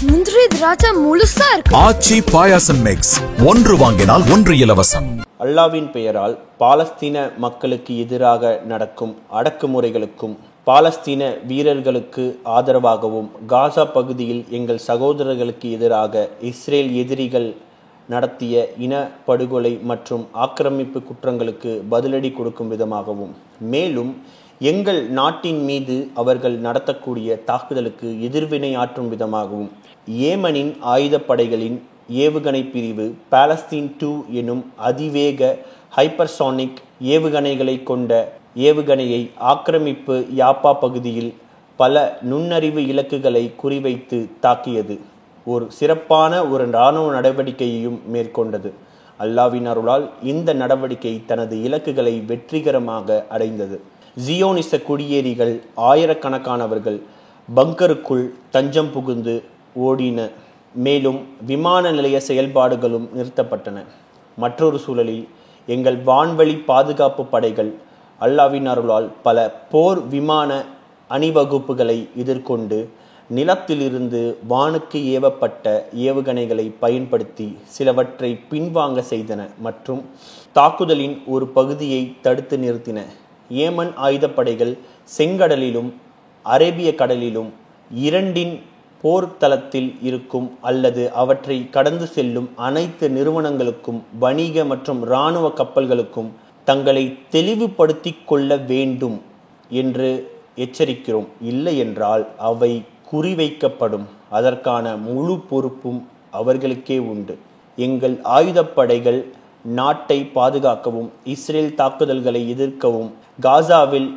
முந்திரி திராட்சை முழுசா இருக்கு. ஆச்சி பாயாசம் மிக்ஸ், ஒன்று வாங்கினால் ஒன்று இலவசம். அல்லாவின் பெயரால் பாலஸ்தீன மக்களுக்கு எதிராக நடக்கும் அடக்குமுறைகளுக்கும் பாலஸ்தீன வீரர்களுக்கு ஆதரவாகவும் காசா பகுதியில் எங்கள் சகோதரர்களுக்கு எதிராக இஸ்ரேல் எதிரிகள் நடத்திய இனப்படுகொலை மற்றும் ஆக்கிரமிப்பு குற்றங்களுக்கு பதிலடி கொடுக்கும் விதமாகவும், மேலும் எங்கள் நாட்டின் மீது அவர்கள் நடத்தக்கூடிய தாக்குதலுக்கு எதிர்வினை ஆற்றும் விதமாகவும் ஏமனின் ஆயுதப்படைகளின் ஏவுகணை பிரிவு பாலஸ்தீன் 2 எனும் அதிவேக ஹைப்பர்சானிக் ஏவுகணைகளை கொண்ட ஏவுகணையை ஆக்கிரமிப்பு யாப்பா பகுதியில் பல நுண்ணறிவு இலக்குகளை குறிவைத்து தாக்கியது. ஒரு சிறப்பான இராணுவ நடவடிக்கையையும் மேற்கொண்டது. அல்லாவின் அருளால் இந்த நடவடிக்கை தனது இலக்குகளை வெற்றிகரமாக அடைந்தது. ஜியோனிச குடியேறிகள் ஆயிரக்கணக்கானவர்கள் பங்கருக்குள் தஞ்சம் புகுந்து ஓடின. மேலும் விமான நிலைய செயல்பாடுகளும் நிறுத்தப்பட்டன. மற்றொரு சூழலில் எங்கள் வான்வழி பாதுகாப்பு படைகள் அல்லாவின் அருளால் பல போர் விமான அணிவகுப்புகளை எதிர்கொண்டு நிலத்திலிருந்து வானுக்கு ஏவப்பட்ட ஏவுகணைகளை பயன்படுத்தி சிலவற்றை பின்வாங்க செய்தன மற்றும் தாக்குதலின் ஒரு பகுதியை தடுத்து நிறுத்தின. ஏமன் ஆயுதப்படைகள் செங்கடலிலும் அரேபிய கடலிலும் இரண்டின் போர்த்தளத்தில் இருக்கும் அல்லது அவற்றை கடந்து செல்லும் அனைத்து நிறுவனங்களுக்கும் வணிக மற்றும் இராணுவ கப்பல்களுக்கும் தங்களை தெளிவுபடுத்திக் கொள்ள வேண்டும் என்று எச்சரிக்கிறோம். இல்லை என்றால் அவை குறிவைக்கப்படும். அதற்கான முழு பொறுப்பும் அவர்களுக்கே உண்டு. எங்கள் ஆயுதப்படைகள் நாட்டை பாதுகாக்கவும் இஸ்ரேல் தாக்குதல்களை எதிர்க்கவும் காசாவில்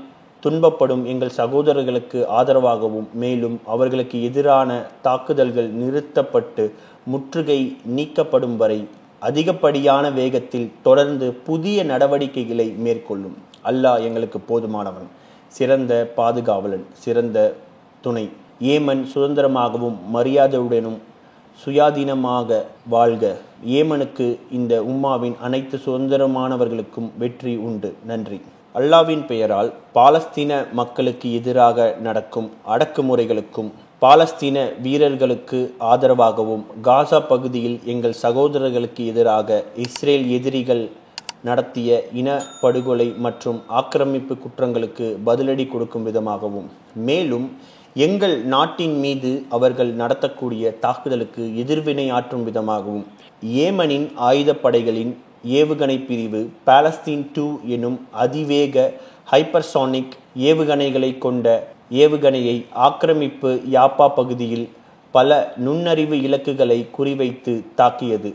துன்பப்படும் எங்கள் சகோதரர்களுக்கு ஆதரவாகவும் மேலும் அவர்களுக்கு எதிரான தாக்குதல்கள் நிறுத்தப்பட்டு முற்றுகை நீக்கப்படும் வரை அதிகப்படியான வேகத்தில் தொடர்ந்து புதிய நடவடிக்கைகளை மேற்கொள்ளும். அல்லாஹ் எங்களுக்கு போதுமானவன், சிறந்த பாதுகாவலன், சிறந்த துணை. ஏமன் சுதந்திரமாகவும் மரியாதையுடனும் சுயாதீனமாக வாழ்க. ஏமனுக்கு இந்த உம்மாவின் அனைத்து சுதந்திரமானவர்களுக்கும் வெற்றி உண்டு. நன்றி. அல்லாவின் பெயரால் பாலஸ்தீன மக்களுக்கு எதிராக நடக்கும் அடக்குமுறைகளுக்கும் பாலஸ்தீன வீரர்களுக்கு ஆதரவாகவும் காசா பகுதியில் எங்கள் சகோதரர்களுக்கு எதிராக இஸ்ரேல் எதிரிகள் நடத்திய இனப்படுகொலை மற்றும் ஆக்கிரமிப்பு குற்றங்களுக்கு பதிலடி கொடுக்கும் விதமாகவும் மேலும் எங்கள் நாட்டின் மீது அவர்கள் நடத்தக்கூடிய தாக்குதலுக்கு எதிர்வினை ஆற்றும் விதமாகவும் ஏமனின் ஆயுதப்படைகளின் ஏவுகணை பிரிவு பாலஸ்தீன் 2 எனும் அதிவேக ஹைப்பர்சானிக் ஏவுகணைகளை கொண்ட ஏவுகணையை ஆக்கிரமிப்பு யாப்பா பகுதியில் பல நுண்ணறிவு இலக்குகளை குறிவைத்து தாக்கியது.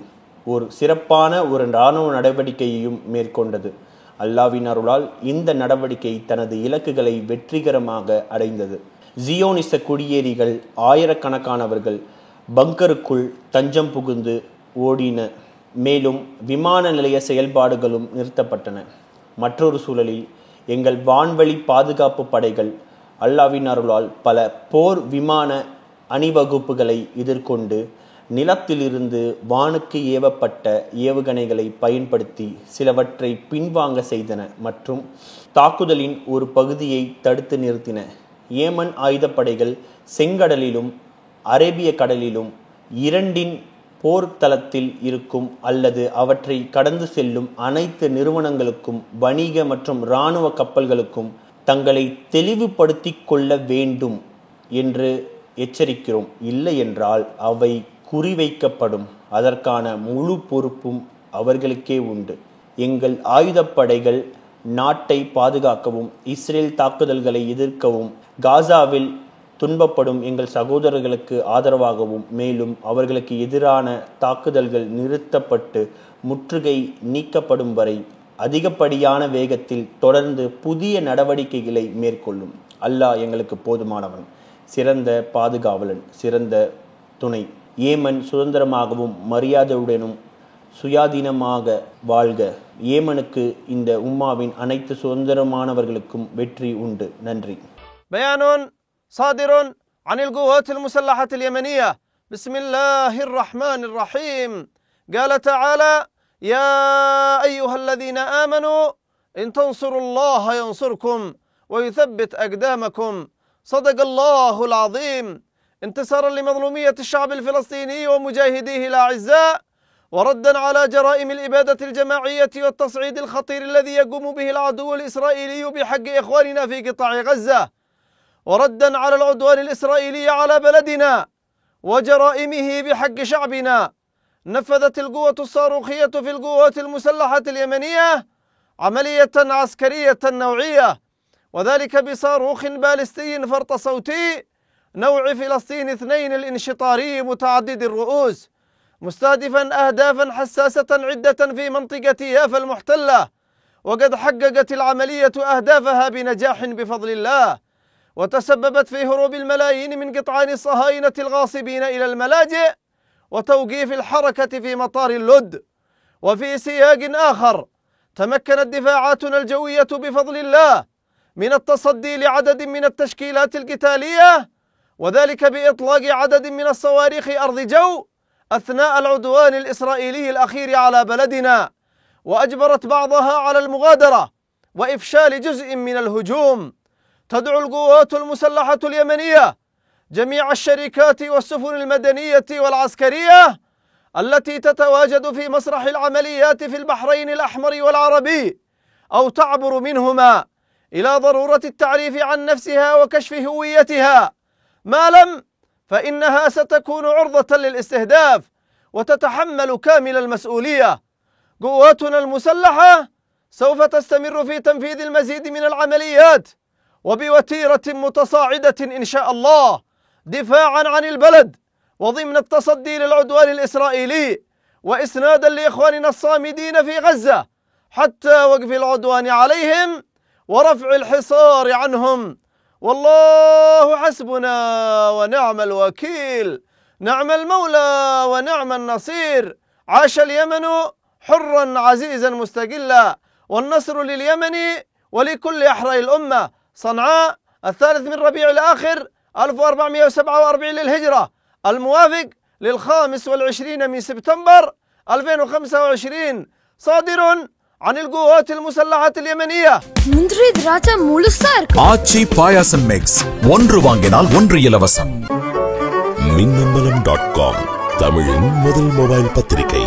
ஒரு சிறப்பான இராணுவ நடவடிக்கையையும் மேற்கொண்டது. அல்லாவின் அருளால் இந்த நடவடிக்கை தனது இலக்குகளை வெற்றிகரமாக அடைந்தது. ஜியோனிச குடியேறிகள் ஆயிரக்கணக்கானவர்கள் பங்கருக்குள் தஞ்சம் புகுந்து ஓடின. மேலும் விமான நிலைய செயல்பாடுகளும் நிறுத்தப்பட்டன. மற்றொரு சூழலில் எங்கள் வான்வழி பாதுகாப்பு படைகள் அல்லாவின் அருளால் பல போர் விமான அணிவகுப்புகளை எதிர்கொண்டு நிலத்திலிருந்து வானுக்கு ஏவப்பட்ட ஏவுகணைகளை பயன்படுத்தி சிலவற்றை பின்வாங்க செய்தன மற்றும் தாக்குதலின் ஒரு பகுதியை தடுத்து நிறுத்தின. ஏமன் ஆயுதப்படைகள் செங்கடலிலும் அரேபிய கடலிலும் இரண்டின் போர்த்தளத்தில் இருக்கும் அல்லது அவற்றை கடந்து செல்லும் அனைத்து நிறுவனங்களுக்கும் வணிக மற்றும் இராணுவ கப்பல்களுக்கும் தங்களை தெளிவுபடுத்திக் கொள்ள வேண்டும் என்று எச்சரிக்கிறோம். இல்லை என்றால் அவை குறிவைக்கப்படும். அதற்கான முழு பொறுப்பும் அவர்களுக்கே உண்டு. எங்கள் ஆயுதப்படைகள் நாட்டை பாதுகாக்கவும் இஸ்ரேல் தாக்குதல்களை எதிர்க்கவும் காசாவில் துன்பப்படும் எங்கள் சகோதரர்களுக்கு ஆதரவாகவும் மேலும் அவர்களுக்கு எதிரான தாக்குதல்கள் நிறுத்தப்பட்டு முற்றுகை நீக்கப்படும் வரை அதிகப்படியான வேகத்தில் தொடர்ந்து புதிய நடவடிக்கைகளை மேற்கொள்ளும். அல்லாஹ் எங்களுக்கு போதுமானவன், சிறந்த பாதுகாவலன், சிறந்த துணை. ஏமன் சுதந்திரமாகவும் மரியாதையுடனும் சுயாதீனமாக வாழ்க. ஏமனுக்கு இந்த உம்மாவின் அனைத்து சுதந்திரமானவர்களுக்கும் வெற்றி உண்டு. நன்றி. صادر عن القوات المسلحة اليمنية. بسم الله الرحمن الرحيم. قال تعالى: يا أيها الذين آمنوا إن تنصروا الله ينصركم ويثبت أقدامكم. صدق الله العظيم. انتصارا لمظلومية الشعب الفلسطيني ومجاهديه الأعزاء، وردا على جرائم الإبادة الجماعية والتصعيد الخطير الذي يقوم به العدو الإسرائيلي بحق إخواننا في قطاع غزة، وردا على العدوان الإسرائيلي على بلدنا وجرائمه بحق شعبنا، نفذت القوة الصاروخية في القوات المسلحة اليمنية عملية عسكرية نوعية، وذلك بصاروخ باليستي فرط صوتي نوع فلسطين 2 الانشطاري متعدد الرؤوس، مستهدفا أهدافا حساسة عدة في منطقة يافا المحتلة، وقد حققت العملية أهدافها بنجاح بفضل الله، وتسببت في هروب الملايين من قطعان الصهاينة الغاصبين إلى الملاجئ وتوقيف الحركة في مطار اللد. وفي سياق آخر تمكنت دفاعاتنا الجوية بفضل الله من التصدي لعدد من التشكيلات القتالية، وذلك بإطلاق عدد من الصواريخ أرض جو أثناء العدوان الإسرائيلي الأخير على بلدنا، وأجبرت بعضها على المغادرة وإفشال جزء من الهجوم. تدعو القوات المسلحة اليمنية جميع الشركات والسفن المدنية والعسكرية التي تتواجد في مسرح العمليات في البحرين الأحمر والعربي أو تعبر منهما إلى ضرورة التعريف عن نفسها وكشف هويتها، ما لم فإنها ستكون عرضة للاستهداف وتتحمل كامل المسؤولية. قواتنا المسلحة سوف تستمر في تنفيذ المزيد من العمليات وبوتيرة متصاعدة إن شاء الله، دفاعا عن البلد وضمن التصدي للعدوان الإسرائيلي، وإسنادا لإخواننا الصامدين في غزة حتى وقف العدوان عليهم ورفع الحصار عنهم. والله حسبنا ونعم الوكيل، نعم المولى ونعم النصير. عاش اليمن حرا عزيزا مستقلا، والنصر لليمن ولكل أحرار الأمة. صنعاء 3 من ربيع الآخر 1447 للهجرة، الموافق 25 من سبتمبر 2025. صادر عن القوات المسلحة اليمنية. முந்திரி திராட்சை முழுசா இருக்கு. ஆச்சி பாயாசம் மிக்ஸ், 1 வாங்கினால் 1 இலவசம். மின்னம்பலம்.com தமிழின் முதல் மொபைல் பத்திரிகை.